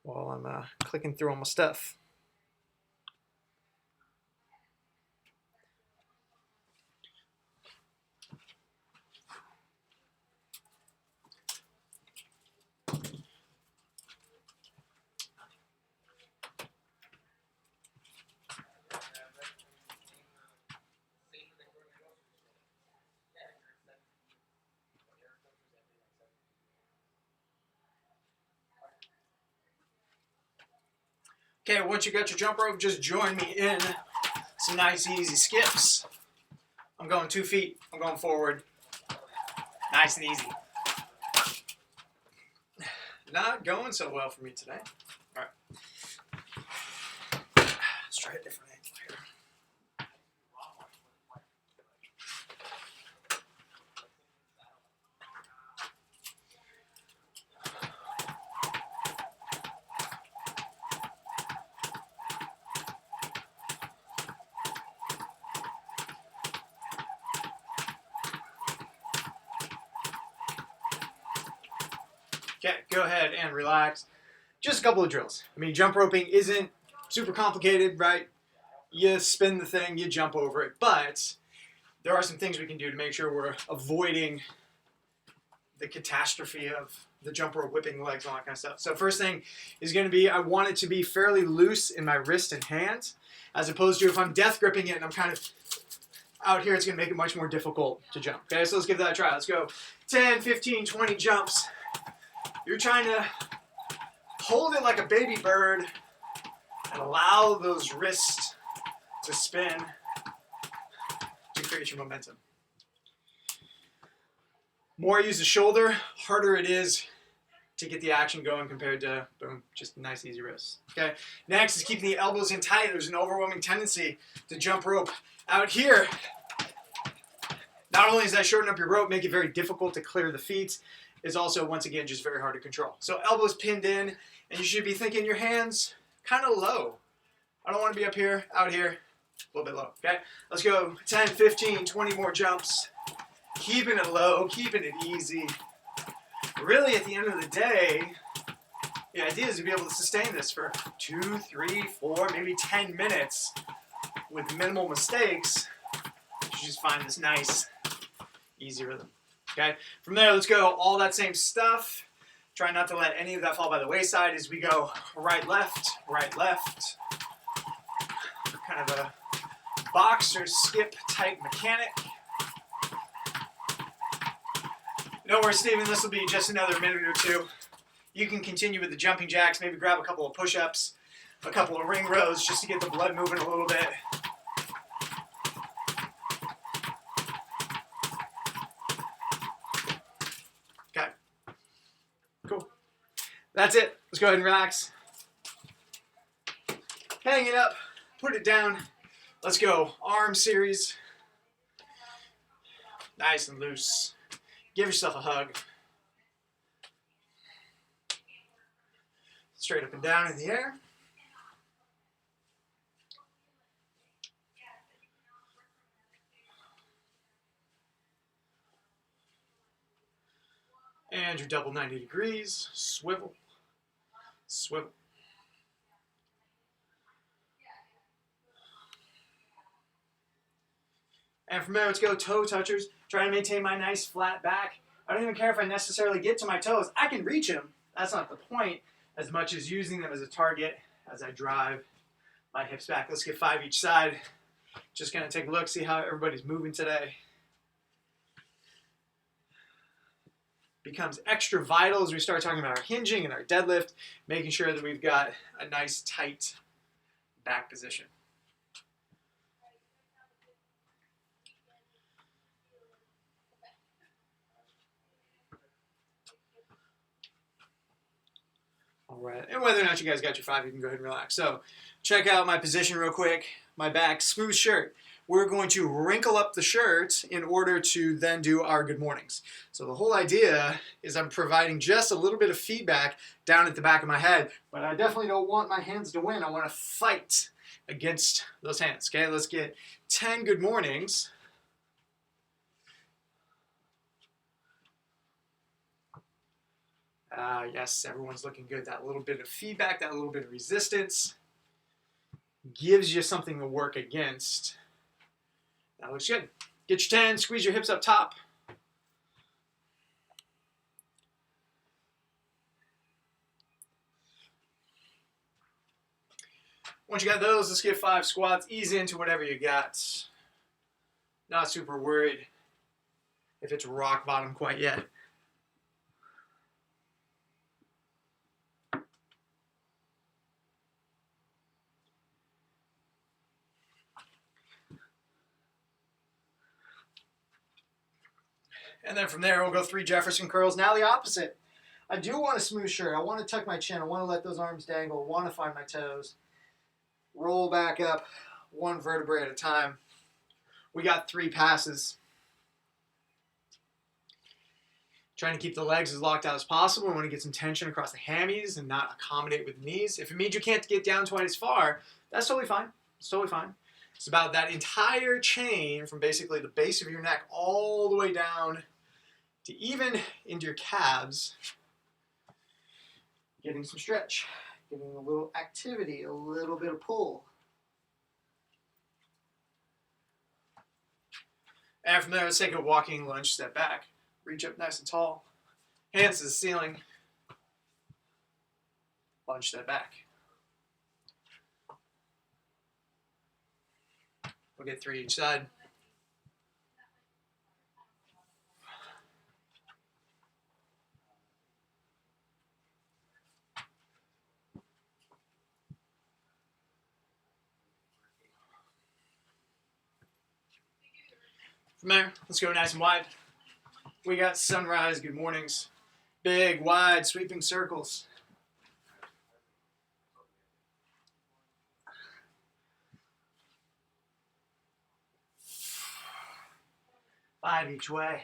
while I'm clicking through all my stuff. Okay, once you got your jump rope, just join me in some nice easy skips. I'm going 2 feet. I'm going forward. Nice and easy. Not going so well for me today. All right. Let's try a different angle here. Okay, go ahead and relax. Just a couple of drills. I mean, jump roping isn't super complicated, right? You spin the thing, you jump over it, but there are some things we can do to make sure we're avoiding the catastrophe of the jump rope whipping the legs and all that kind of stuff. So first thing is going to be, I want it to be fairly loose in my wrist and hands, as opposed to if I'm death gripping it and I'm kind of out here, it's going to make it much more difficult to jump. Okay, so let's give that a try. Let's go 10, 15, 20 jumps. You're trying to hold it like a baby bird and allow those wrists to spin to create your momentum. More I use the shoulder, harder it is to get the action going compared to, boom, just nice easy wrists. Okay. Next is keeping the elbows in tight. There's an overwhelming tendency to jump rope out here. Not only does that shorten up your rope, make it very difficult to clear the feet, it's also, once again, just very hard to control. So elbows pinned in, and you should be thinking your hands kind of low. I don't want to be up here, out here, a little bit low, okay? Let's go 10, 15, 20 more jumps. Keeping it low, keeping it easy. Really, at the end of the day, the idea is to be able to sustain this for 2, 3, 4, maybe 10 minutes with minimal mistakes. You should just find this nice, easy rhythm. Okay, from there, let's go all that same stuff. Try not to let any of that fall by the wayside as we go right, left, kind of a box or skip type mechanic. Don't worry, Stephen, this will be just another minute or two. You can continue with the jumping jacks, maybe grab a couple of push-ups, a couple of ring rows just to get the blood moving a little bit. Okay, cool. That's it. Let's go ahead and relax. Hang it up, put it down. Let's go. Arm series. Nice and loose. Give yourself a hug. Straight up and down in the air. And your double 90 degrees. Swivel. Swivel. And from there, let's go toe touchers. Trying to maintain my nice flat back. I don't even care if I necessarily get to my toes. I can reach them. That's not the point, as much as using them as a target as I drive my hips back. Let's get 5 each side. Just gonna take a look, see how everybody's moving today. Becomes extra vital as we start talking about our hinging and our deadlift, making sure that we've got a nice tight back position. All right, and whether or not you guys got your 5, you can go ahead and relax. So check out my position real quick. My back, smooth shirt. We're going to wrinkle up the shirt in order to then do our good mornings. So the whole idea is I'm providing just a little bit of feedback down at the back of my head, but I definitely don't want my hands to win. I want to fight against those hands. Okay, let's get 10 good mornings. Yes, everyone's looking good. That little bit of feedback, that little bit of resistance gives you something to work against. That looks good. Get your 10, squeeze your hips up top. Once you got those, let's get 5 squats. Ease into whatever you got. Not super worried if it's rock bottom quite yet. And then from there, we'll go 3 Jefferson curls. Now the opposite. I do want a smooth shirt. I want to tuck my chin. I want to let those arms dangle. I want to find my toes. Roll back up 1 vertebrae at a time. We got 3 passes. Trying to keep the legs as locked out as possible. We want to get some tension across the hammies and not accommodate with the knees. If it means you can't get down quite as far, that's totally fine. It's totally fine. It's about that entire chain from basically the base of your neck all the way down to even into your calves. Getting some stretch, getting a little activity, a little bit of pull. And from there, let's take a walking lunge step back. Reach up nice and tall. Hands to the ceiling. Lunge step back. We'll get 3 each side. From there, let's go nice and wide. We got sunrise, good mornings. Big, wide, sweeping circles. 5 each way.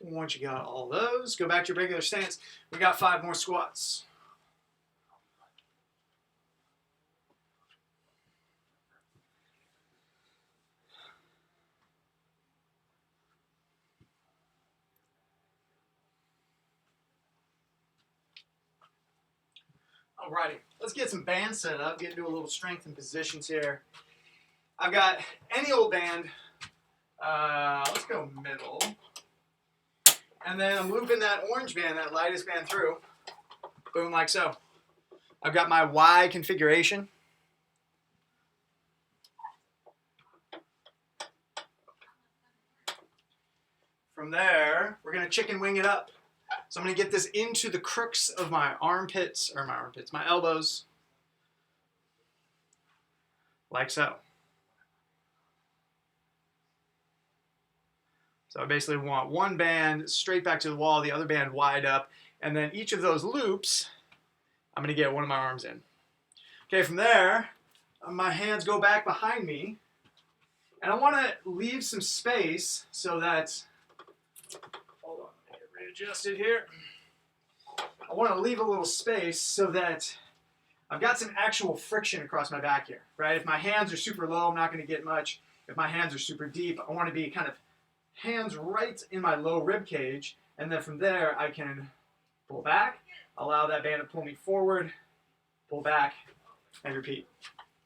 Once you got all those, go back to your regular stance. We got 5 more squats. Alrighty, let's get some bands set up, get into a little strength and positions here. I've got any old band. Let's go middle. And then I'm looping that orange band, that lightest band through. Boom, like so. I've got my Y configuration. From there, we're going to chicken wing it up. So I'm going to get this into the crooks of my armpits, my elbows. Like so. So I basically want one band straight back to the wall, the other band wide up, and then each of those loops, I'm going to get one of my arms in. Okay, from there, my hands go back behind me, and I want to leave some space so that, hold on, let me get readjusted here. I want to leave a little space so that I've got some actual friction across my back here, right? If my hands are super low, I'm not going to get much. If my hands are super deep, I want to be kind of hands right in my low rib cage, and then from there I can pull back, allow that band to pull me forward, pull back, and repeat.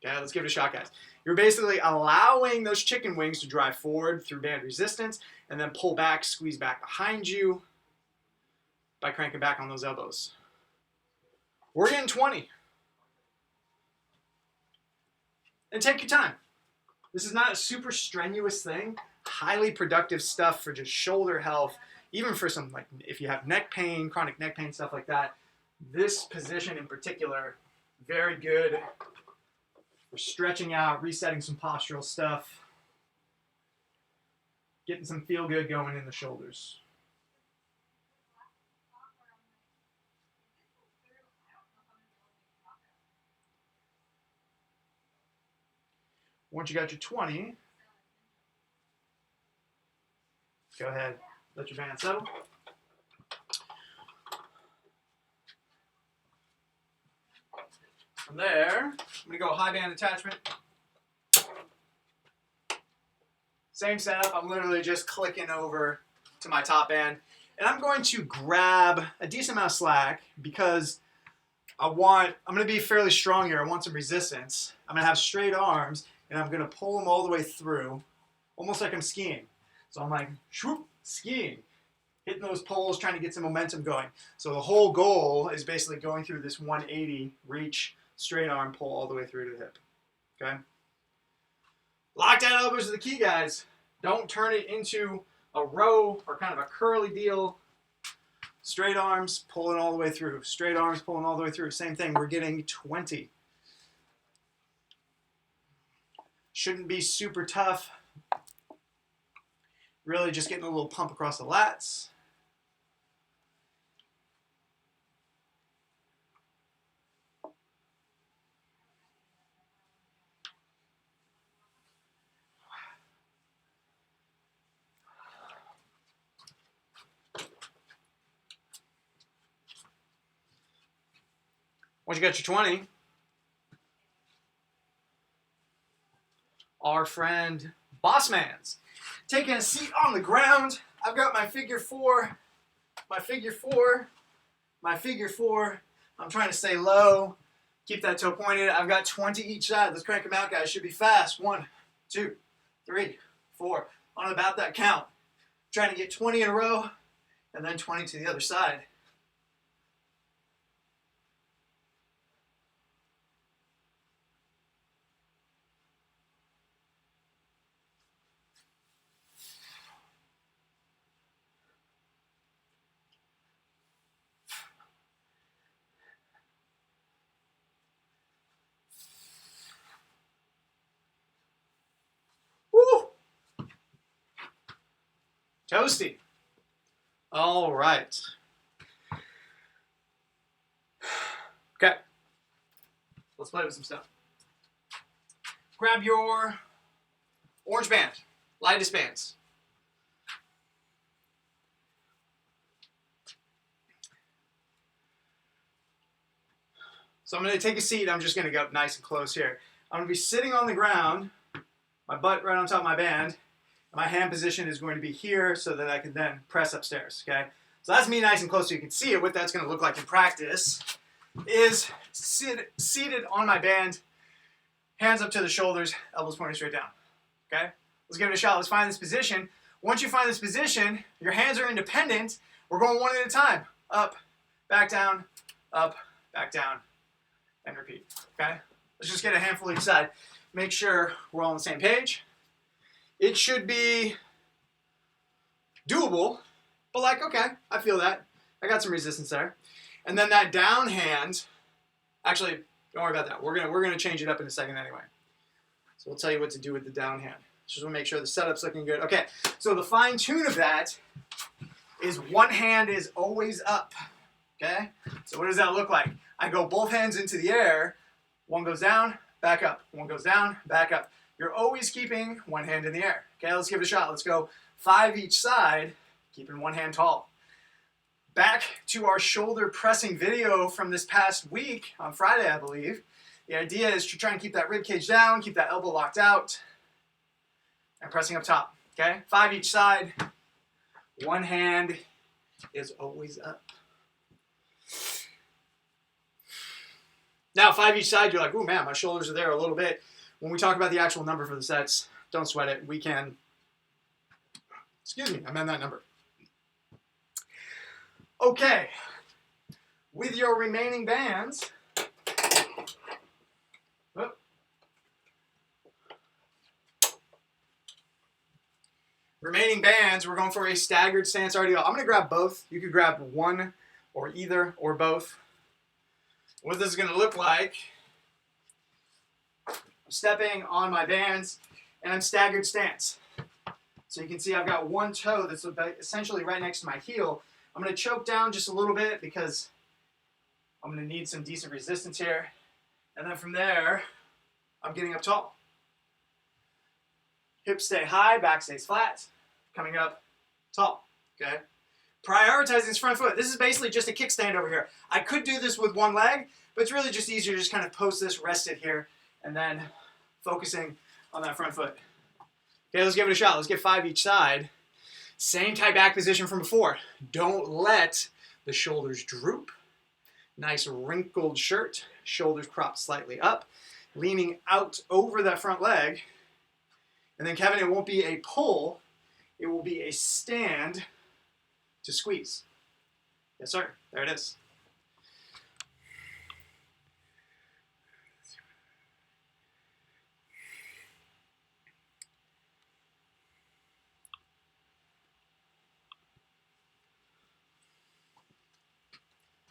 Okay, let's give it a shot, guys. You're basically allowing those chicken wings to drive forward through band resistance, and then pull back, squeeze back behind you by cranking back on those elbows. We're getting 20. And take your time. This is not a super strenuous thing. Highly productive stuff for just shoulder health, even for some, like, if you have neck pain, chronic neck pain, stuff like that. This position in particular, very good for stretching out, resetting some postural stuff, getting some feel good going in the shoulders. Once you got your 20, go ahead, let your band settle. From there, I'm going to go high band attachment. Same setup, I'm literally just clicking over to my top band. And I'm going to grab a decent amount of slack because I'm going to be fairly strong here. I want some resistance. I'm going to have straight arms, and I'm going to pull them all the way through, almost like I'm skiing. So I'm like, shoop, skiing, hitting those poles, trying to get some momentum going. So the whole goal is basically going through this 180 reach, straight arm pull all the way through to the hip. Okay? Lockdown elbows are the key, guys. Don't turn it into a row or kind of a curly deal. Straight arms, pulling all the way through. Straight arms, pulling all the way through. Same thing, we're getting 20. Shouldn't be super tough. Really just getting a little pump across the lats. Once you got your 20, our friend Bossman's taking a seat on the ground. I've got my figure four, my figure four, my figure four. I'm trying to stay low, keep that toe pointed. I've got 20 each side. Let's crank them out, guys. Should be fast. 1, 2, 3, 4. On about that count. Trying to get 20 in a row, and then 20 to the other side. Woo! Toasty. All right. Okay. Let's play with some stuff. Grab your orange band, lightest bands. So I'm going to take a seat. I'm just going to go nice and close here. I'm going to be sitting on the ground, my butt right on top of my band. My hand position is going to be here so that I can then press upstairs, okay? So that's me nice and close so you can see it. What that's going to look like in practice is seated on my band, hands up to the shoulders, elbows pointing straight down, okay? Let's give it a shot. Let's find this position. Once you find this position, your hands are independent. We're going one at a time. Up, back down, and repeat, okay? Let's just get a handful each side. Make sure we're all on the same page. It should be doable, but like, okay, I feel that. I got some resistance there. And then that down hand, actually, don't worry about that. We're gonna change it up in a second anyway. So we'll tell you what to do with the down hand. Just want to make sure the setup's looking good. Okay, so the fine tune of that is one hand is always up, okay? So what does that look like? I go both hands into the air, one goes down, back up, one goes down, back up. You're always keeping one hand in the air. Okay, let's give it a shot. Let's go 5 each side, keeping one hand tall. Back to our shoulder pressing video from this past week, on Friday, I believe. The idea is to try and keep that rib cage down, keep that elbow locked out, and pressing up top. Okay, 5 each side. One hand is always up. Now, 5 each side, you're like, ooh, man, my shoulders are there a little bit. When we talk about the actual number for the sets, don't sweat it. We can, excuse me, amend that number. Okay, with your remaining bands, we're going for a staggered stance RDL. I'm going to grab both. You could grab one or either or both. What this is going to look like, I'm stepping on my bands and I'm staggered stance. So you can see I've got one toe that's essentially right next to my heel. I'm going to choke down just a little bit because I'm going to need some decent resistance here. And then from there, I'm getting up tall. Hips stay high, back stays flat. Coming up tall, okay? Prioritizing this front foot. This is basically just a kickstand over here. I could do this with one leg, but it's really just easier to just kind of post this, rest it here, and then focusing on that front foot. Okay, let's give it a shot. Let's get 5 each side. Same tight back position from before. Don't let the shoulders droop. Nice wrinkled shirt. Shoulders propped slightly up. Leaning out over that front leg. And then, Kevin, it won't be a pull. It will be a stand to squeeze. Yes, sir. There it is.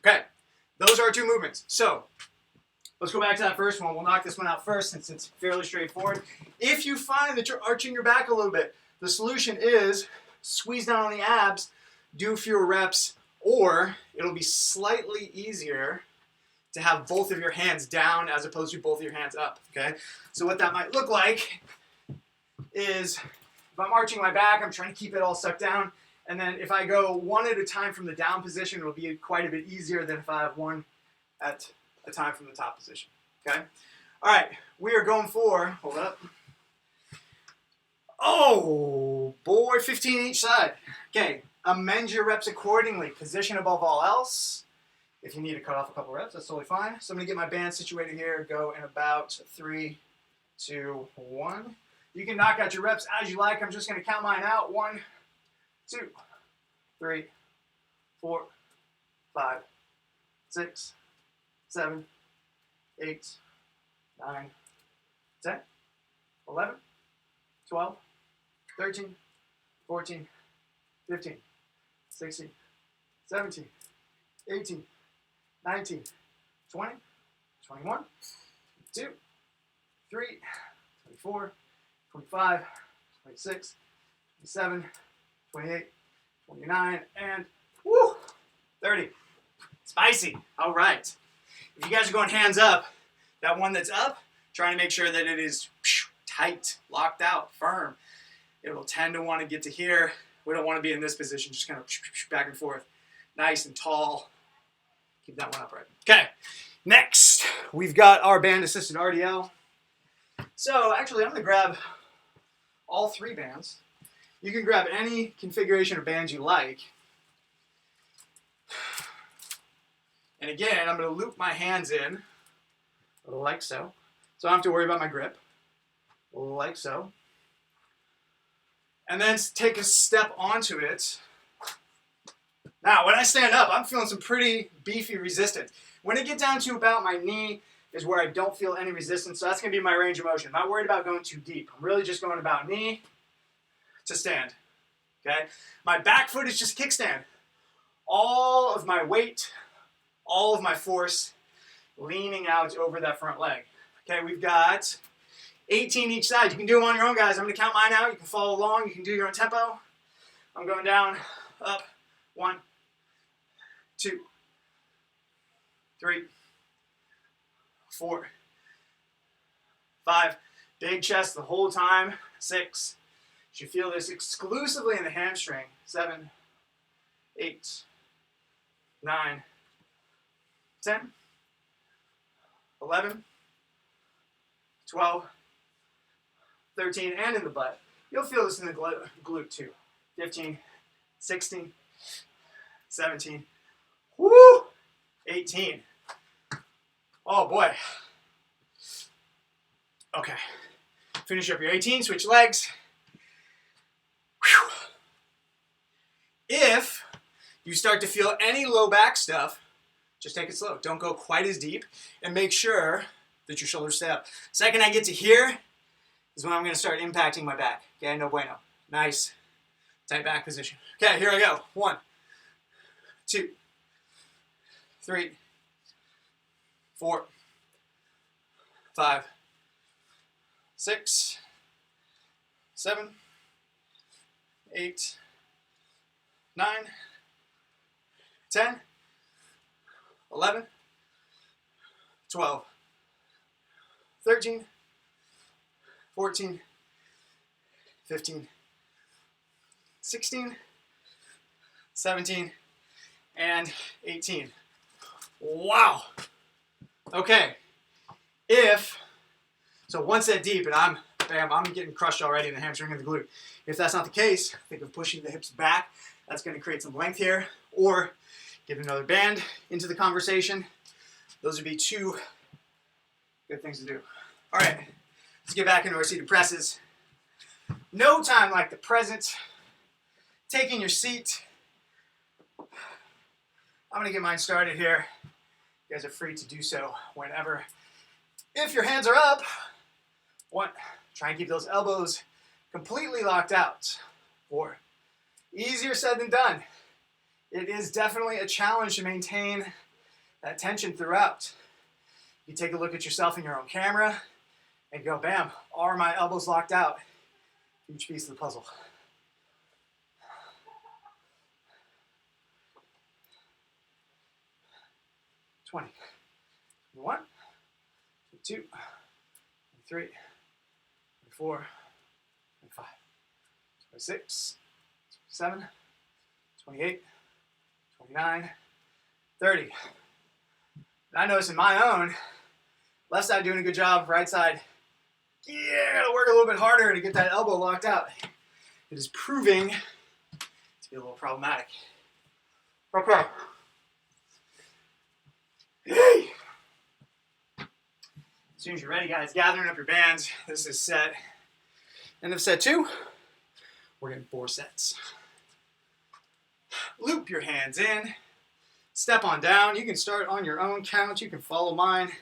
Okay, those are our 2 movements. So let's go back to that first one. We'll knock this one out first since it's fairly straightforward. If you find that you're arching your back a little bit, the solution is squeeze down on the abs, do fewer reps, or it'll be slightly easier to have both of your hands down as opposed to both of your hands up, okay? So what that might look like is if I'm arching my back, I'm trying to keep it all sucked down. And then if I go one at a time from the down position, it'll be quite a bit easier than if I have one at a time from the top position, okay? All right, we are going for, hold up. Oh, boy, 15 each side. Okay, amend your reps accordingly. Position above all else. If you need to cut off a couple reps, that's totally fine. So I'm gonna get my band situated here, go in about 3, 2, 1. You can knock out your reps as you like. I'm just gonna count mine out. 1, 2, 3, 4, 5, 6, 7, 8, 9, 10, 11, 12, 13, 14, 15, 16, 17, 18, 19, 20, 21, 22, 23, 24, 25, 26, 27, 28, 29, and woo, 30. Spicy. All right. If you guys are going hands up, that one that's up, trying to make sure that it is tight, locked out, firm. It will tend to want to get to here. We don't want to be in this position, just kind of back and forth. Nice and tall. Keep that one upright. Okay, next, we've got our band-assisted RDL. So actually, I'm going to grab all 3 bands. You can grab any configuration of bands you like. And again, I'm going to loop my hands in, like so. So I don't have to worry about my grip, like so. And then take a step onto it. Now, when I stand up, I'm feeling some pretty beefy resistance. When I get down to about my knee is where I don't feel any resistance, so that's going to be my range of motion. I'm not worried about going too deep. I'm really just going about knee to stand, okay? My back foot is just kickstand. All of my weight, all of my force leaning out over that front leg. Okay, we've got 18 each side. You can do them on your own, guys. I'm going to count mine out. You can follow along. You can do your own tempo. I'm going down, up, 1, 2, 3, 4, 5. Big chest the whole time. 6. You feel this exclusively in the hamstring. 7, 8, 9, 10, 11, 12, 13, and in the butt. You'll feel this in the glute too. 15, 16, 17, woo, 18. Oh boy. Okay. Finish up your 18, switch legs. Whew. If you start to feel any low back stuff, just take it slow. Don't go quite as deep, and make sure that your shoulders stay up. Second I get to here is when I'm going to start impacting my back. Okay, no bueno. Nice, tight back position. Okay, here I go. 1, 2, 3, 4, 5, 6, 7, 8, 9, 10, 11, 12, 13, 14, 15, 16, 17, and 18. Wow. Okay. So one set deep and I'm getting crushed already in the hamstring and the glute. If that's not the case, think of pushing the hips back. That's going to create some length here, or get another band into the conversation. Those would be two good things to do. All right, let's get back into our seated presses. No time like the present. Taking your seat. I'm going to get mine started here. You guys are free to do so whenever. If your hands are up, try and keep those elbows completely locked out. 4. Easier said than done. It is definitely a challenge to maintain that tension throughout. You take a look at yourself in your own camera and go, bam, are my elbows locked out? Each piece of the puzzle. 20, 21, 22, 23, 24, 25, 26, 27, 28, 29, 30. And I notice in my own, left side doing a good job, right side, gotta work a little bit harder to get that elbow locked out. It is proving to be a little problematic. Okay. Hey! As soon as you're ready, guys, gathering up your bands. This is end of set 2. We're getting 4 sets. Loop your hands in. Step on down. You can start on your own count. You can follow mine.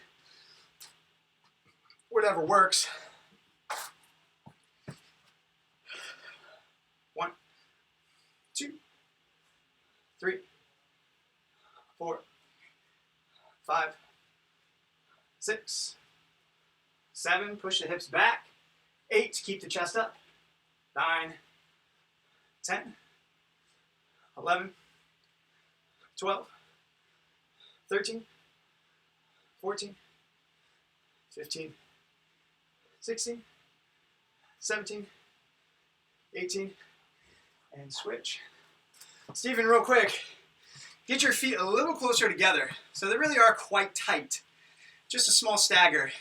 Whatever works. 1, 2, 3, 4, 5, 6, 7, push the hips back. 8, keep the chest up. 9, 10, 11, 12, 13, 14, 15, 16, 17, 18, and switch. Stephen, real quick, get your feet a little closer together. So they really are quite tight. Just a small stagger.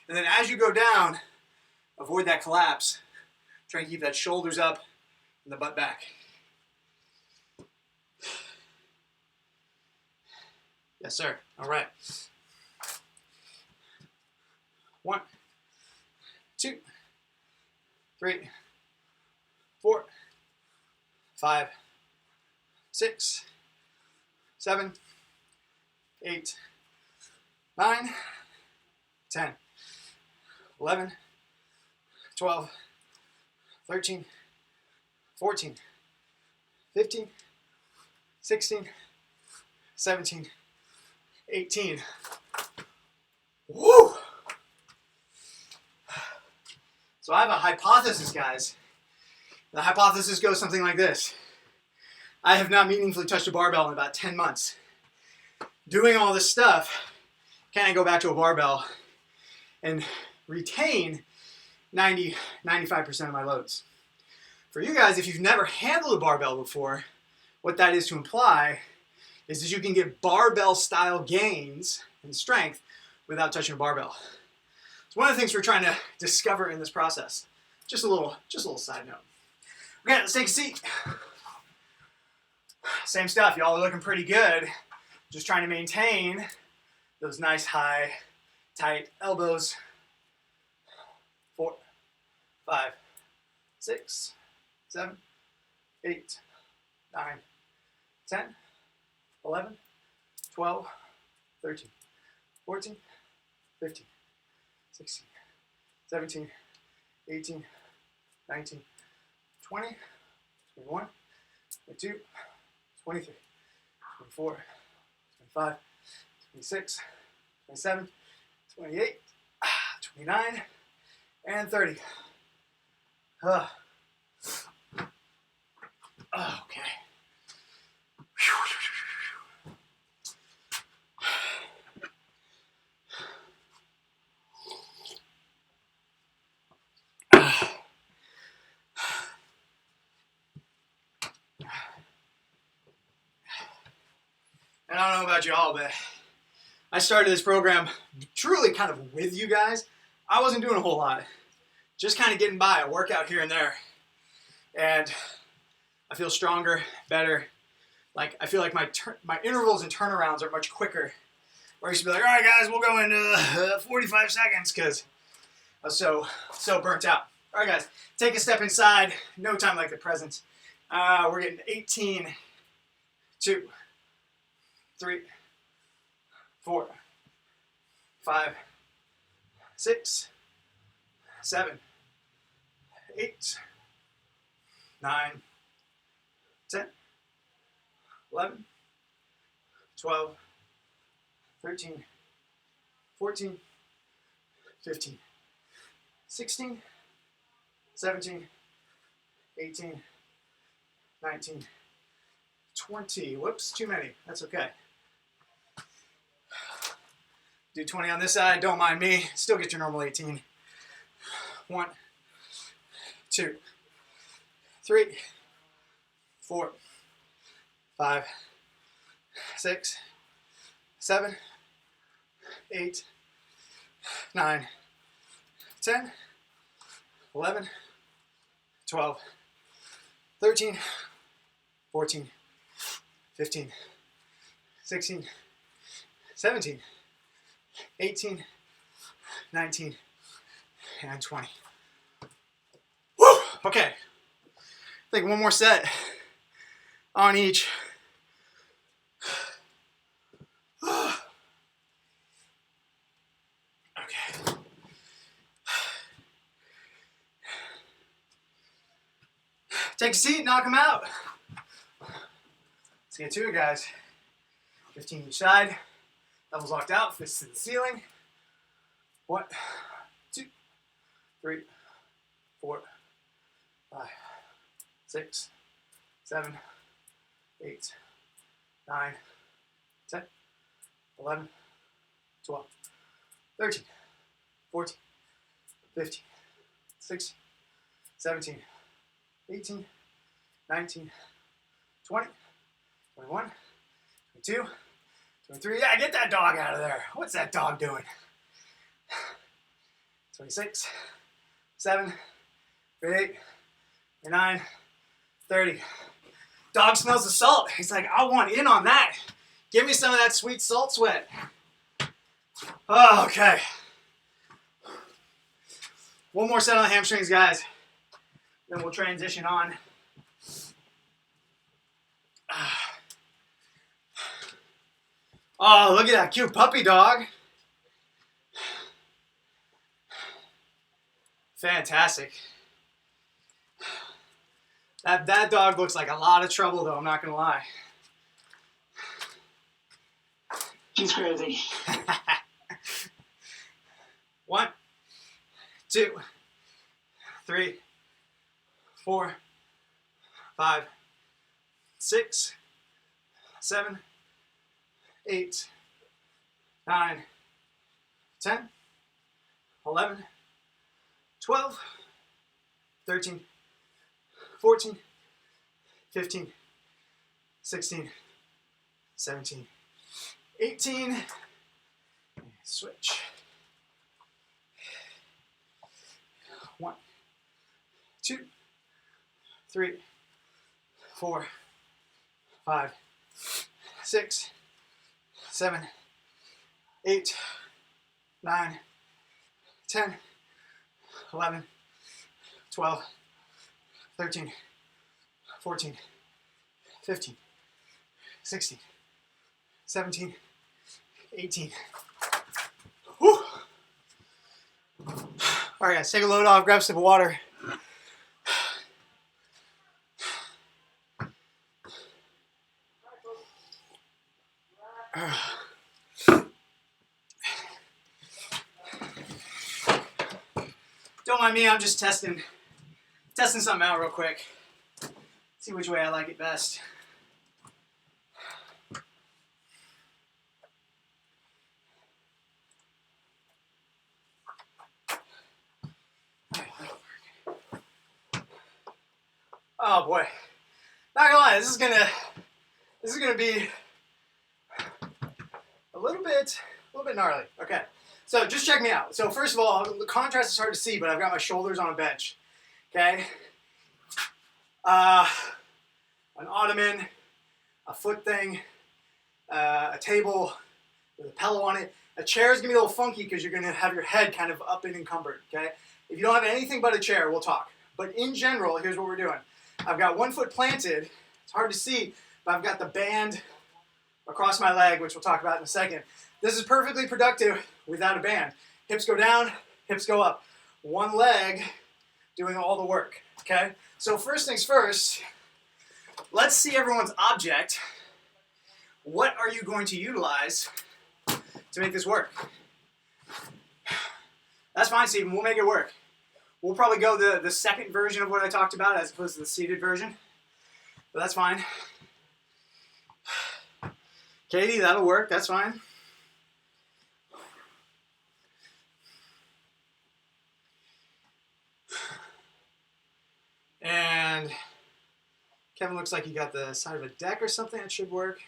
And then as you go down, avoid that collapse. Try and keep that shoulders up and the butt back. Yes, sir. All right. 1, 2, 3, 4, 5, 6, 7, 8, 9, 10, 11, 12, 13, 14, 15, 16, 17, 18. Woo! So I have a hypothesis, guys. The hypothesis goes something like this. I have not meaningfully touched a barbell in about 10 months. Doing all this stuff, can I go back to a barbell and retain 90, 95% of my loads? For you guys, if you've never handled a barbell before, what that is to imply is that you can get barbell style gains in strength without touching a barbell. It's one of the things we're trying to discover in this process. Just a little side note. Okay, let's take a seat. Same stuff, y'all are looking pretty good. Just trying to maintain those nice high, tight elbows. 4, 5, 6, 7, 8, 9, 10, 11, 12, 13, 14, 15, 16, 17, 18, 19, 20, 21, 22, 23, 24, 25, 26, 27, 28, 29, and 30. Okay. And I don't know about y'all, but I started this program truly kind of with you guys. I wasn't doing a whole lot. Just kind of getting by, a workout here and there. And I feel stronger, better. Like, I feel like my intervals and turnarounds are much quicker. Where I used to be like, all right, guys, we'll go in 45 seconds because I was so burnt out. All right, guys, take a step inside. No time like the present. We're getting 18, 2, 3, 4, 5, 6, 7, 8, 9, 10, 11, 12, 13, 14, 15, 16, 17, 18, 19, 20. Whoops, too many. That's okay. Do 20 on this side, don't mind me. Still get your normal 18. 1, 2, 3, 4, 5, 6, 7, 8, 9, 10, 11, 12, 13, 14, 15, 16, 17, 18, 19, and 20. Woo! Okay. I think one more set on each. Okay. Take a seat, knock them out. Let's get to it, guys. 15 each side. Elbows locked out, fists to the ceiling. 1, 2, 3, 4, 5, 6, 7, 8, 9, 10, 11, 12, 13, 14, 15, 16, 17, 18, 19, 20, 21, 22, 23. Yeah, get that dog out of there. What's that dog doing? 26, 7, 8, 9, 30. Dog smells the salt. He's like, I want in on that. Give me some of that sweet salt sweat. Oh, okay. One more set on the hamstrings, guys. Then we'll transition on. Oh, look at that cute puppy dog. Fantastic. That dog looks like a lot of trouble, though, I'm not going to lie. He's crazy. 1, 2, 3, 4, 5, 6, 7, 8, 9, 10, 11, 12, 13, 14, 15, 16, 17, 18, switch. 1, 2, 3, 4, 5, 6, 7, 8, 9, 10, 11, 12, 13, 14, 15, 16, 17, 18. Whew. All right, guys, take a load off, grab a sip of water. Don't mind me, I'm just testing something out real quick. See which way I like it best. Oh boy, not gonna lie, this is gonna be little bit gnarly. Okay, so just check me out. So first of all, the contrast is hard to see, but I've got my shoulders on a bench. Okay, an ottoman, a foot thing, a table with a pillow on it. A chair is gonna be a little funky because you're gonna have your head kind of up and encumbered. Okay, if you don't have anything but a chair, we'll talk. But in general, here's what we're doing. I've got one foot planted. It's hard to see, but I've got the band across my leg, which we'll talk about in a second. This is perfectly productive without a band. Hips go down, hips go up. One leg doing all the work, okay? So first things first, let's see everyone's object. What are you going to utilize to make this work? That's fine, Stephen, we'll make it work. We'll probably go the second version of what I talked about as opposed to the seated version, but that's fine. Katie, that'll work, that's fine. And Kevin looks like he got the side of a deck or something. That should work.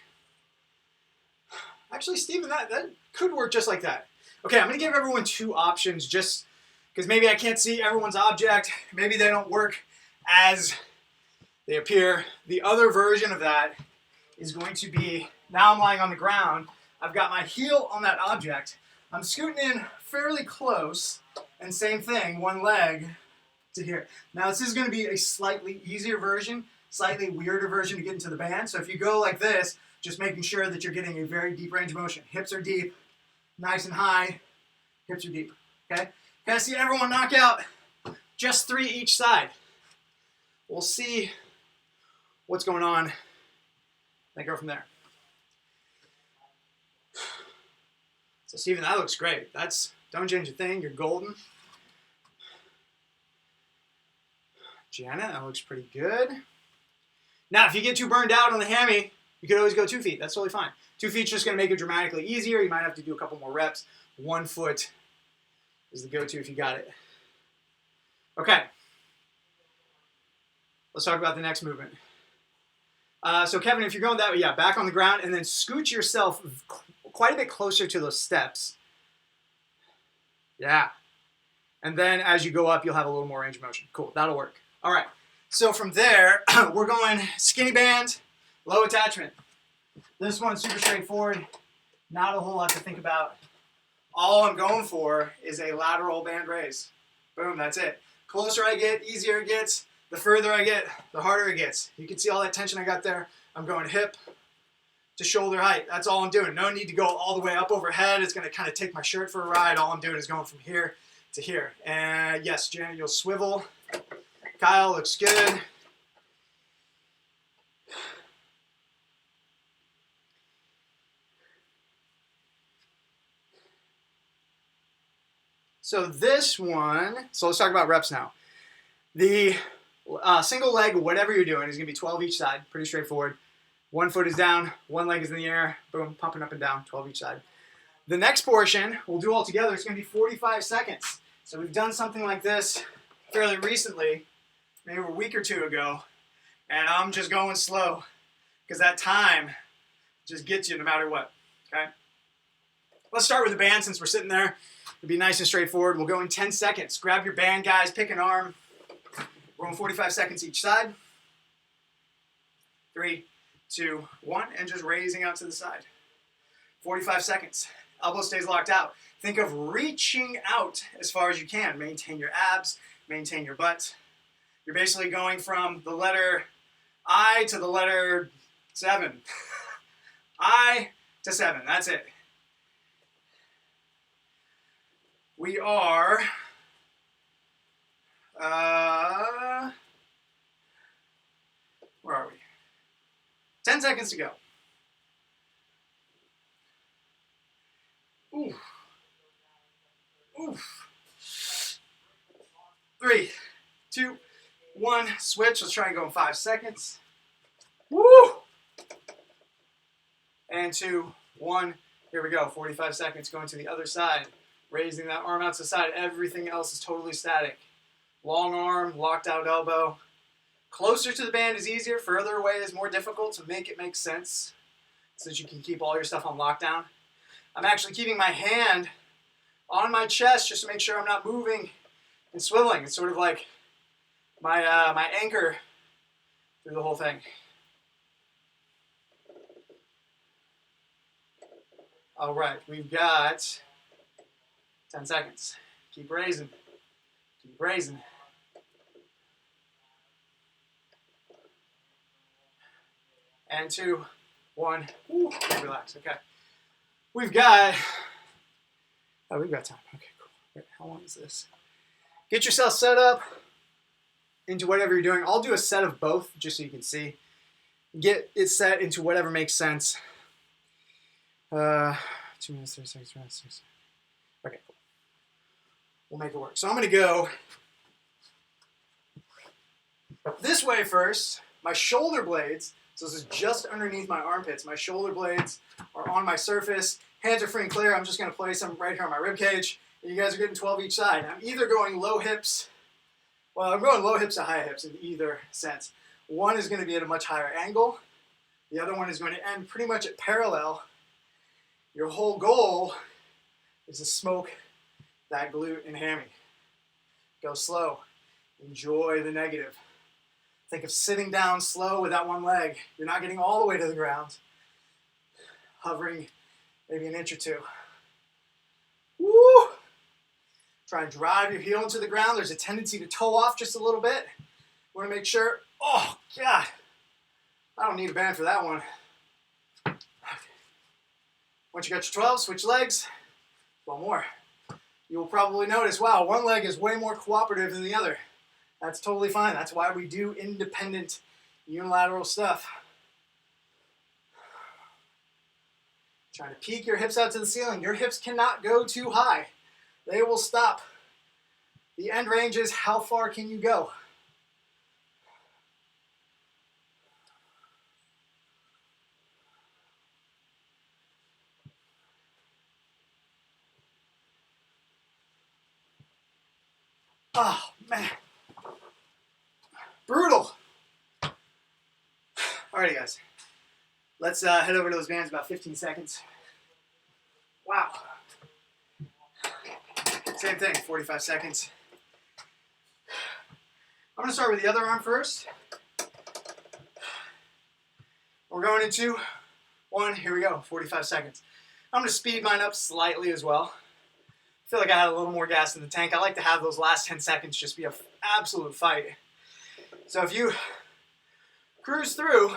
Actually, Steven, that could work just like that. Okay, I'm going to give everyone two options just because maybe I can't see everyone's object. Maybe they don't work as they appear. The other version of that is going to be, now I'm lying on the ground. I've got my heel on that object. I'm scooting in fairly close, and same thing, one leg to here. Now this is going to be a slightly easier version, slightly weirder version to get into the band. So if you go like this, just making sure that you're getting a very deep range of motion. Hips are deep, nice and high, hips are deep, okay? Can I see everyone knock out just 3 each side? We'll see what's going on and go from there. So Steven, that looks great. Don't change a thing, you're golden. Janet, that looks pretty good. Now, if you get too burned out on the hammy, you could always go 2 feet. That's totally fine. 2 feet's just going to make it dramatically easier. You might have to do a couple more reps. 1 foot is the go-to if you got it. Okay. Let's talk about the next movement. So Kevin, if you're going that way, yeah, back on the ground and then scoot yourself quite a bit closer to those steps. Yeah. And then as you go up, you'll have a little more range of motion. Cool, that'll work. All right, so from there, we're going skinny band, low attachment. This one's super straightforward, not a whole lot to think about. All I'm going for is a lateral band raise. Boom, that's it. Closer I get, easier it gets. The further I get, the harder it gets. You can see all that tension I got there. I'm going hip to shoulder height. That's all I'm doing. No need to go all the way up overhead. It's going to kind of take my shirt for a ride. All I'm doing is going from here to here. And yes, Janet, you'll swivel. Kyle, looks good. So this one, so let's talk about reps now. The single leg, whatever you're doing, is going to be 12 each side. Pretty straightforward. 1 foot is down, 1 leg is in the air. Boom, pumping up and down, 12 each side. The next portion, we'll do all together. It's going to be 45 seconds. So we've done something like this fairly recently, maybe a week or 2 ago, and I'm just going slow because that time just gets you no matter what, okay? Let's start with the band since we're sitting there. It'll be nice and straightforward. We'll go in 10 seconds. Grab your band, guys. Pick an arm. We're going 45 seconds each side. 3, 2, 1, and just raising out to the side. 45 seconds. Elbow stays locked out. Think of reaching out as far as you can. Maintain your abs. Maintain your butt. You're basically going from the letter I to the letter 7. I to 7. That's it. We are where are we? 10 seconds to go. Oof. Oof. 3, 2, 1. Switch. Let's try and go in 5 seconds. Woo! And 2, 1. Here we go. 45 seconds. Going to the other side. Raising that arm out to the side. Everything else is totally static. Long arm, locked out elbow. Closer to the band is easier. Further away is more difficult to make it make sense so that you can keep all your stuff on lockdown. I'm actually keeping my hand on my chest just to make sure I'm not moving and swiveling. It's sort of like my anchor through the whole thing. All right, we've got 10 seconds. Keep raising. Keep raising. And 2, 1. Ooh, relax. Okay. We've got time. Okay, cool. Wait, how long is this? Get yourself set up into whatever you're doing. I'll do a set of both just so you can see. Get it set into whatever makes sense. 2 minutes, 30 seconds, 6. Okay, cool. We'll make it work. So I'm going to go this way first. My shoulder blades, so this is just underneath my armpits. My shoulder blades are on my surface. Hands are free and clear. I'm just going to place them right here on my rib cage. And you guys are getting 12 each side. I'm either going low hips. Well, I'm going low hips to high hips in either sense. One is going to be at a much higher angle. The other one is going to end pretty much at parallel. Your whole goal is to smoke that glute and hammy. Go slow. Enjoy the negative. Think of sitting down slow with that one leg. You're not getting all the way to the ground. Hovering maybe an inch or two. Woo! Try and drive your heel into the ground. There's a tendency to toe off just a little bit. Want to make sure. Oh, God. I don't need a band for that one. Okay. Once you got your 12, switch legs. One more. You will probably notice, wow, one leg is way more cooperative than the other. That's totally fine. That's why we do independent unilateral stuff. Trying to peak your hips out to the ceiling. Your hips cannot go too high. They will stop. The end range is how far can you go? Oh, man. Brutal. Alrighty, guys. Let's head over to those bands in about 15 seconds. Wow. Same thing, 45 seconds. I'm going to start with the other arm first. We're going into 1. Here we go, 45 seconds. I'm going to speed mine up slightly as well. I feel like I had a little more gas in the tank. I like to have those last 10 seconds just be an absolute fight. So if you cruise through,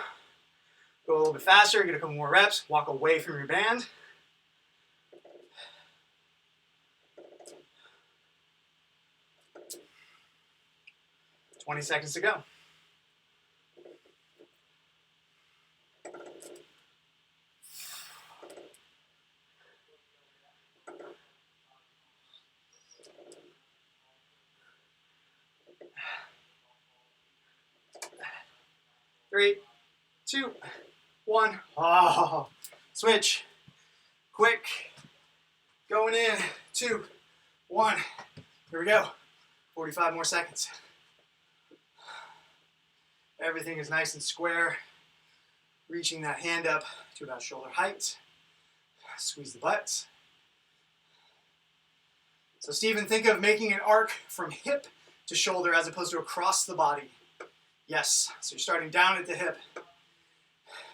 go a little bit faster, get a couple more reps, walk away from your band. "20 seconds to go. Three, 2, 1. Oh, switch. Quick. Going in. 2, 1. Here we go. 45 more seconds. Everything is nice and square. Reaching that hand up to about shoulder height. Squeeze the butt. So Stephen, think of making an arc from hip to shoulder as opposed to across the body. Yes, so you're starting down at the hip.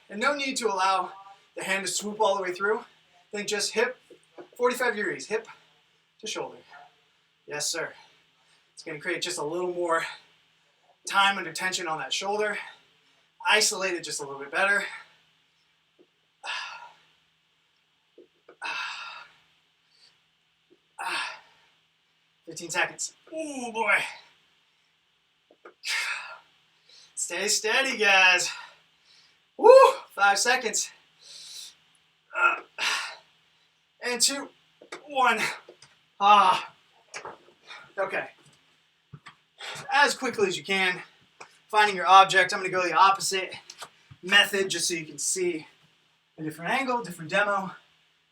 And no need to allow the hand to swoop all the way through. Think just hip, 45 degrees, hip to shoulder. Yes, sir. It's going to create just a little more time under tension on that shoulder. Isolate it just a little bit better. 15 seconds. Ooh, boy. Stay steady, guys. Woo! 5 seconds. And 2, 1. Okay. As quickly as you can, finding your object. I'm going to go the opposite method just so you can see a different angle, different demo.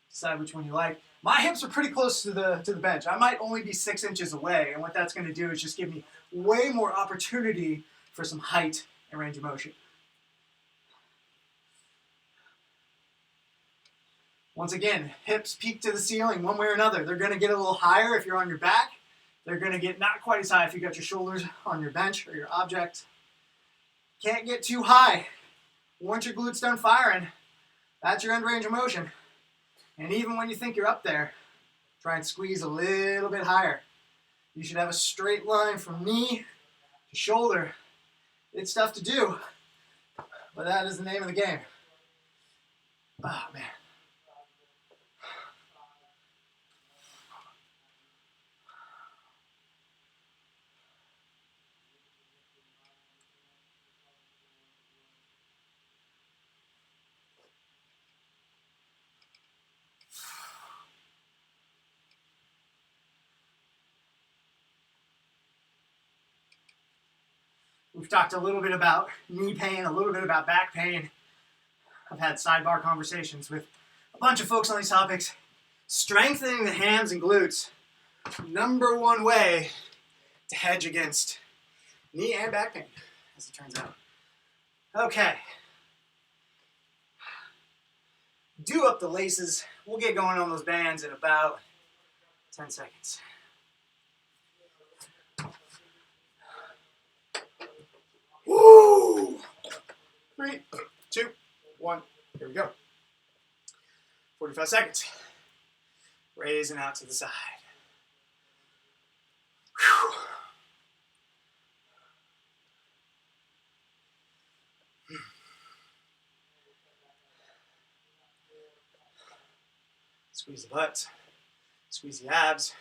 Decide which one you like. My hips are pretty close to the bench. I might only be 6 inches away, and what that's going to do is just give me way more opportunity for some height and range of motion. Once again, hips peak to the ceiling one way or another. They're going to get a little higher if you're on your back. They're going to get not quite as high if you got your shoulders on your bench or your object. Can't get too high. Once your glutes done firing, that's your end range of motion. And even when you think you're up there, try and squeeze a little bit higher. You should have a straight line from knee to shoulder. It's tough to do, but that is the name of the game. Oh, man. We've talked a little bit about knee pain, a little bit about back pain. I've had sidebar conversations with a bunch of folks on these topics. Strengthening the hams and glutes, number one way to hedge against knee and back pain, as it turns out. Okay. Do up the laces. We'll get going on those bands in about 10 seconds. Woo! 3, 2, 1. Here we go. 45 seconds. Raising out to the side. Whew. Squeeze the butt. Squeeze the abs.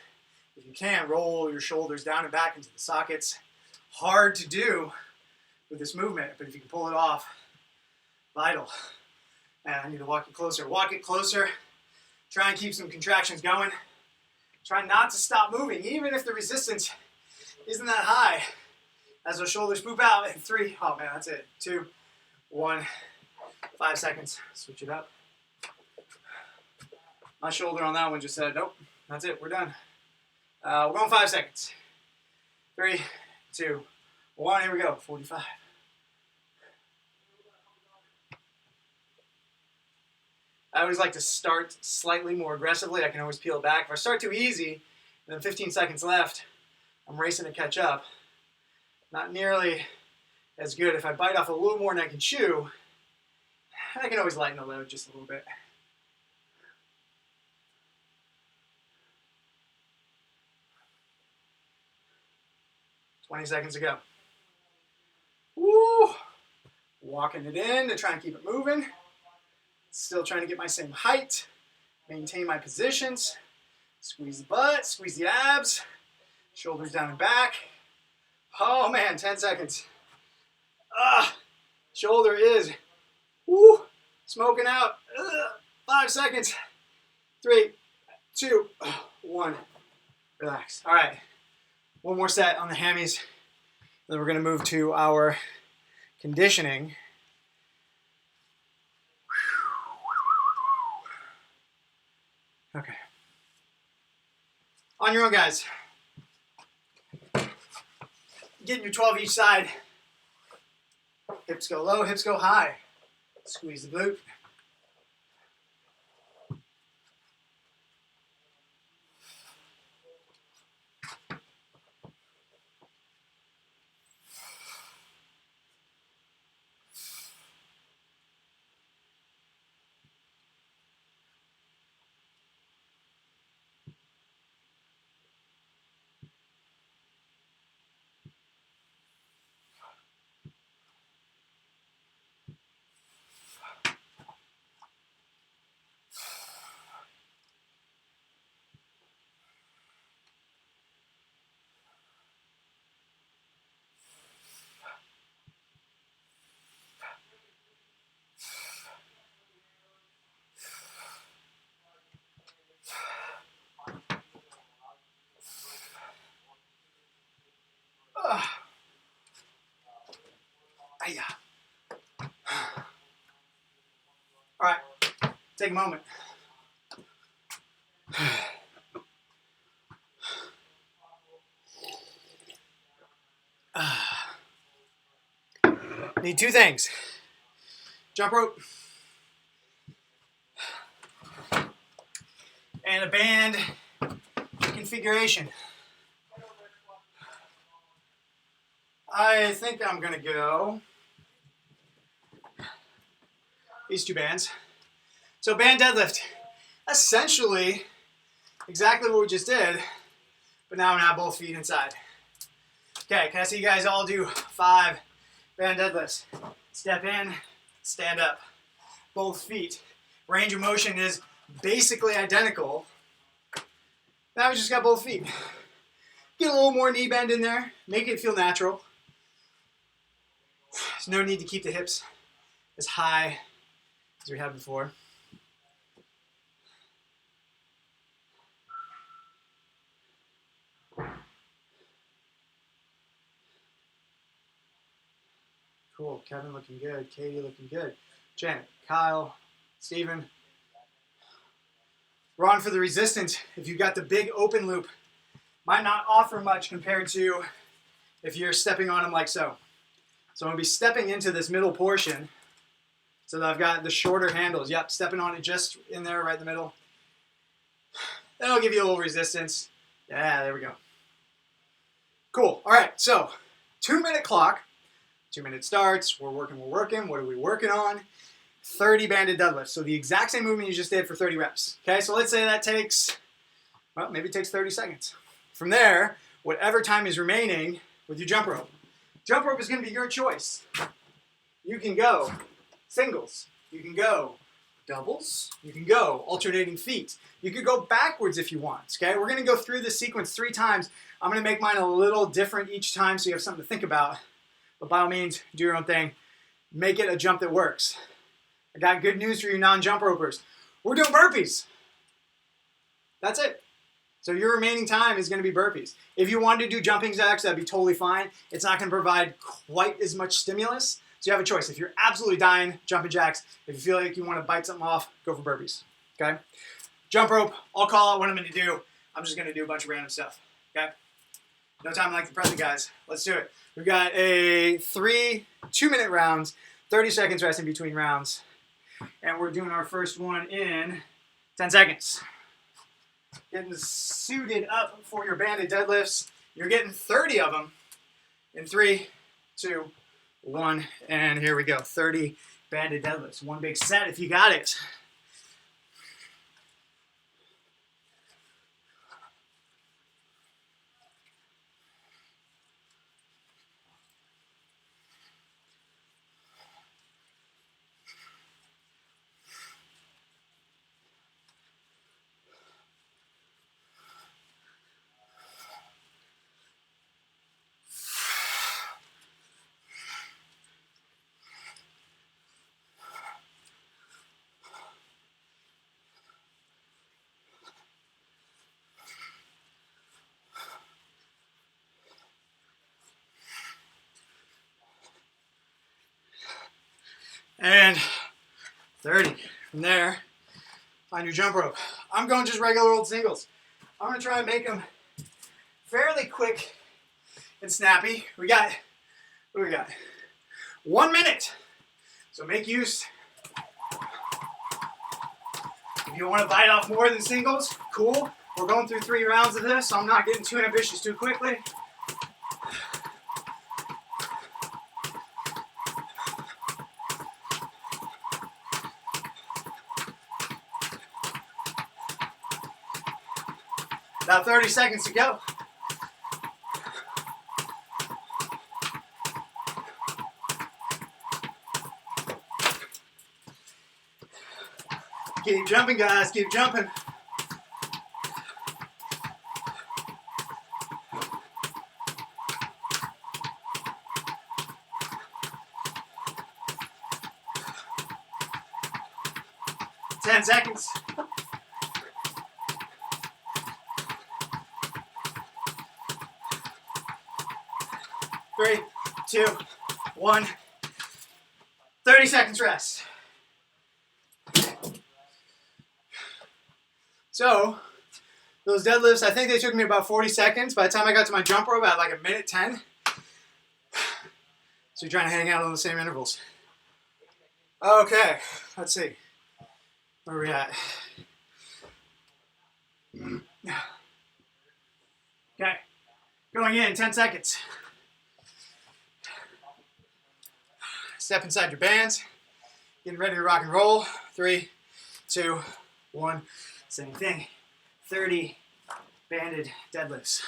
If you can, roll your shoulders down and back into the sockets. Hard to do with this movement, but if you can pull it off, vital. And I need to walk it closer. Walk it closer. Try and keep some contractions going. Try not to stop moving, even if the resistance isn't that high. As those shoulders poop out in 3, oh man, that's it. 2, 1, 5 seconds. Switch it up. My shoulder on that one just said, nope, that's it, we're done. We're going 5 seconds. 3, 2, 1, here we go, 45. I always like to start slightly more aggressively. I can always peel back. If I start too easy, and then 15 seconds left, I'm racing to catch up. Not nearly as good. If I bite off a little more than I can chew, I can always lighten the load just a little bit. $20 to go. Woo! Walking it in to try and keep it moving. Still trying to get my same height. Maintain my positions. Squeeze the butt, squeeze the abs. Shoulders down and back. Oh man, 10 seconds. Shoulder is smoking out. 5 seconds. 3, 2, 1. Relax. All right. One more set on the hammies. Then we're going to move to our conditioning. Okay. On your own, guys. Getting your 12 each side. Hips go low, hips go high. Squeeze the glute. All right, take a moment. Need 2 things. Jump rope and a band configuration. I think I'm gonna go these two bands. So band deadlift, essentially exactly what we just did, but now I'm gonna have both feet inside. Okay, can I see you guys all do 5 band deadlifts? Step in, stand up, both feet. Range of motion is basically identical. Now we just got both feet. Get a little more knee bend in there, make it feel natural. There's no need to keep the hips as high as we had before. Cool, Kevin looking good, Katie looking good. Janet, Kyle, Steven. We're on for the resistance. If you've got the big open loop, might not offer much compared to if you're stepping on them like so. So I'm gonna be stepping into this middle portion so that I've got the shorter handles. Yep, stepping on it just in there, right in the middle. That'll give you a little resistance. Yeah, there we go. Cool, all right, so 2-minute clock. 2-minute starts, we're working. What are we working on? 30 banded deadlifts. So the exact same movement you just did for 30 reps. Okay, so let's say that takes, well, maybe it takes 30 seconds. From there, whatever time is remaining with your jump rope. Jump rope is gonna be your choice. You can go singles, you can go doubles, you can go alternating feet. You could go backwards if you want, okay? We're gonna go through this sequence 3 times. I'm gonna make mine a little different each time so you have something to think about. But by all means, do your own thing. Make it a jump that works. I got good news for you non-jump ropers. We're doing burpees. That's it. So your remaining time is going to be burpees. If you wanted to do jumping jacks, that'd be totally fine. It's not going to provide quite as much stimulus. So you have a choice. If you're absolutely dying, jumping jacks. If you feel like you want to bite something off, go for burpees. Okay? Jump rope, I'll call out what I'm going to do. I'm just going to do a bunch of random stuff. Okay? No time like the present, guys. Let's do it. We've got a 3 2-minute rounds, 30 seconds rest in between rounds. And we're doing our first one in 10 seconds. Getting suited up for your banded deadlifts. You're getting 30 of them in 3, 2, 1. And here we go. 30 banded deadlifts. One big set if you got it. And 30. From there, find your jump rope. I'm going just regular old singles. I'm going to try and make them fairly quick and snappy. What do we got? 1 minute. So make use. If you want to bite off more than singles, cool. We're going through 3 rounds of this, so I'm not getting too ambitious too quickly. About 30 seconds to go. Keep jumping, guys, keep jumping. Ten seconds. 3, 2, 1. 30 seconds rest. So, those deadlifts, I think they took me about 40 seconds. By the time I got to my jump rope, I had like 1:10. So you're trying to hang out on the same intervals. Okay, let's see. Where are we at? Okay, going in 10 seconds. Step inside your bands. Getting ready to rock and roll. 3, 2, 1. Same thing. 30 banded deadlifts.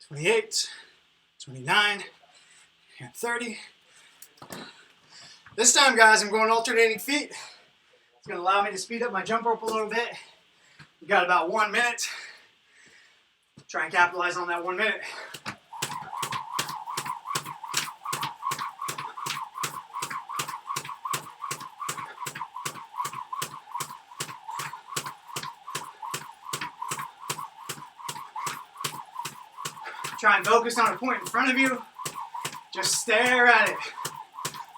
"28, 29, and 30. This time, guys, I'm going alternating feet. It's going to allow me to speed up my jump rope a little bit. We got about 1 minute. Try and capitalize on that 1 minute. Try and focus on a point in front of you. Just stare at it.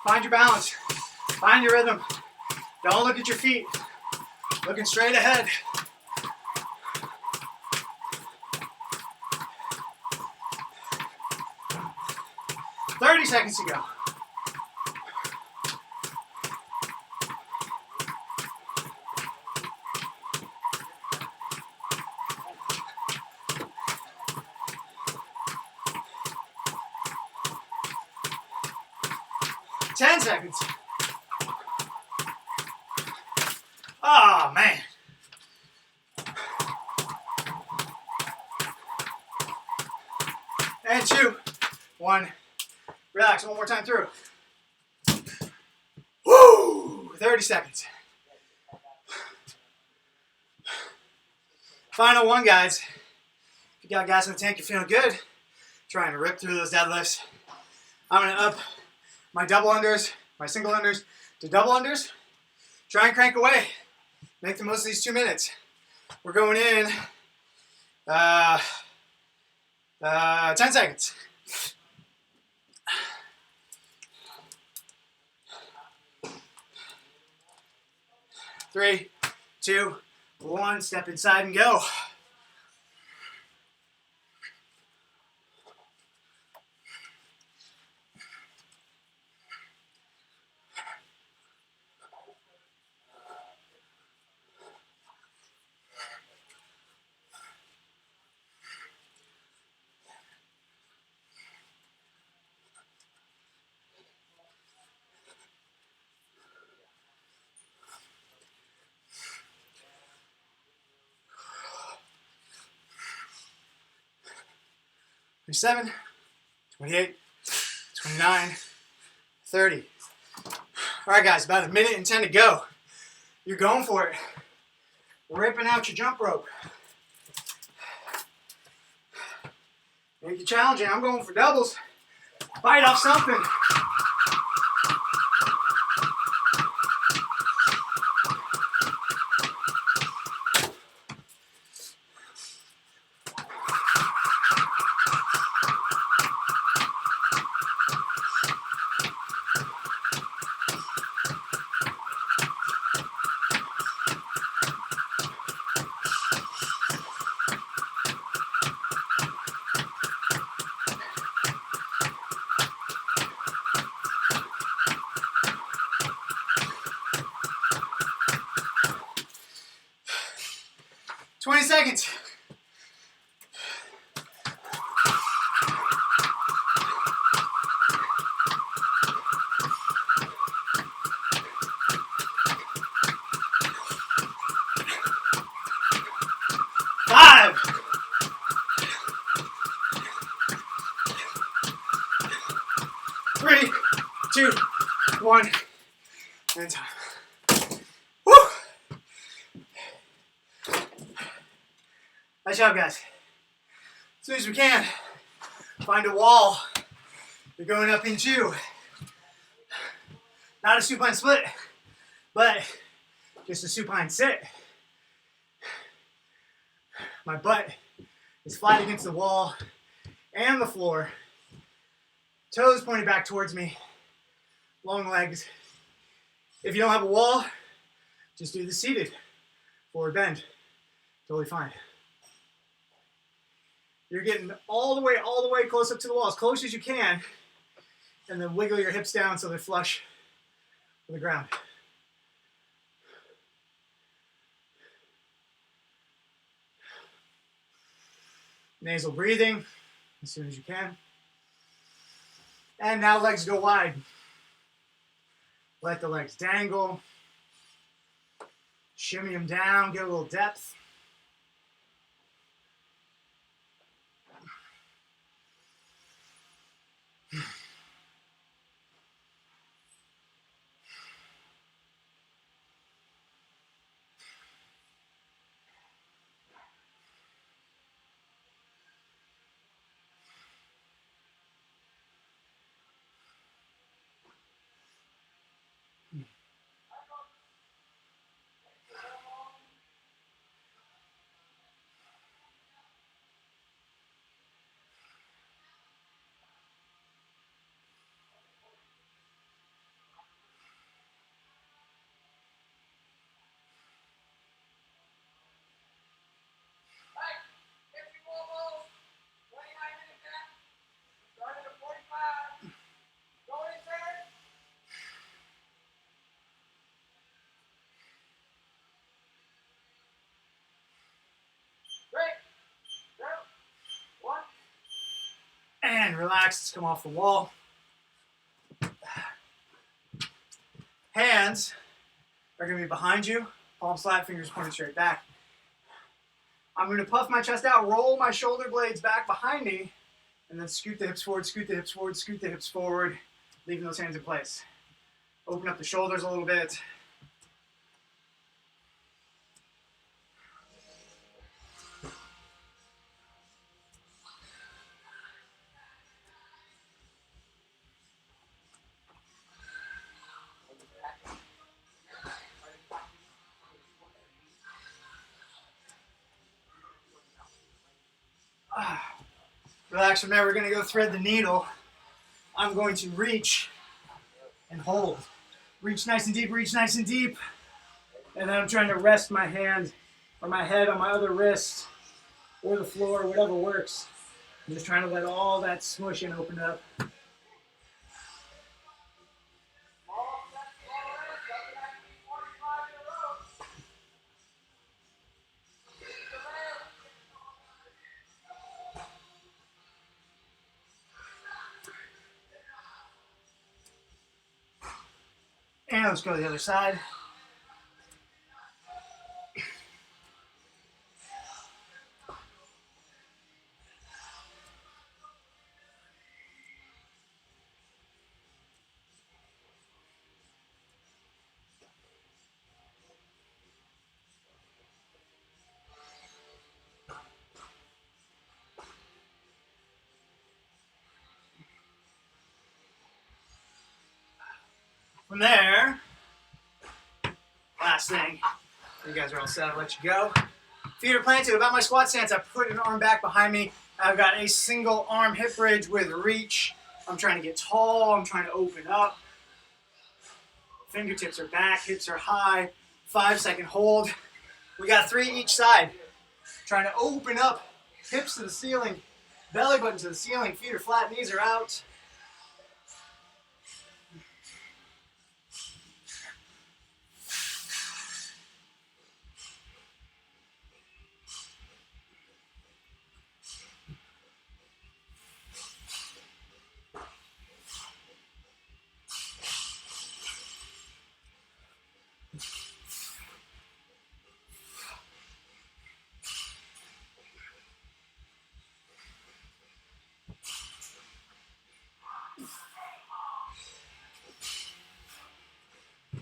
Find your balance. Find your rhythm. Don't look at your feet. Looking straight ahead. "30 seconds to go. "10 seconds. Oh, man. And 2, 1. Relax, one more time through. Woo! 30 seconds. Final one, guys. If you got gas in the tank, you're feeling good. Trying to rip through those deadlifts. I'm going to up my double unders, my single unders to double unders. Try and crank away. Make the most of these 2 minutes. We're going in 10 seconds. 3, 2, 1. Step inside and go. "27, 28, 29, 30. All right, guys, about 1 minute and 10 to go. You're going for it. Ripping out your jump rope. Make it challenging. I'm going for doubles. Bite off something. "20 seconds. "5, 3, 2, 1, and time." Woo! Nice job, guys. As soon as we can, find a wall. You're going up into not a supine split, but just a supine sit. My butt is flat against the wall and the floor. Toes pointed back towards me. Long legs. If you don't have a wall, just do the seated forward bend. Totally fine. You're getting all the way close up to the wall, as close as you can, and then wiggle your hips down so they're flush with the ground. Nasal breathing as soon as you can. And now legs go wide. Let the legs dangle. Shimmy them down, get a little depth. And relax, let's come off the wall. Hands are gonna be behind you, palms flat, fingers pointed straight back. I'm gonna puff my chest out, roll my shoulder blades back behind me, and then scoot the hips forward, scoot the hips forward, scoot the hips forward, leaving those hands in place. Open up the shoulders a little bit. Relax, remember, we're going to go thread the needle. I'm going to reach and hold. Reach nice and deep, reach nice and deep. And then I'm trying to rest my hand or my head on my other wrist or the floor, whatever works. I'm just trying to let all that smush and open up. And let's go to the other side. From there, last thing, you guys are all set, I'll let you go. Feet are planted about my squat stance. I put an arm back behind me. I've got a single arm hip bridge with reach. I'm trying to get tall, I'm trying to open up. Fingertips are back, hips are high. 5-second hold. We got 3 each side. Trying to open up, hips to the ceiling, belly button to the ceiling, feet are flat, knees are out.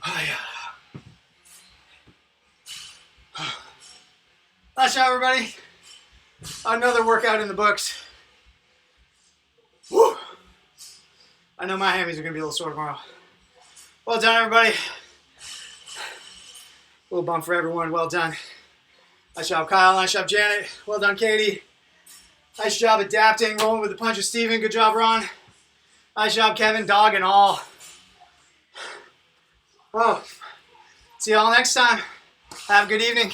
Oh, yeah. Last shot, everybody. Another workout in the books. Woo. I know my hammies are gonna be a little sore tomorrow. Well done, everybody. Little bump for everyone. Well done. Nice job, Kyle. Nice job, Janet. Well done, Katie. Nice job adapting, rolling with the punches, Steven. Good job, Ron. Nice job, Kevin. Dog and all. Oh, see y'all next time. Have a good evening.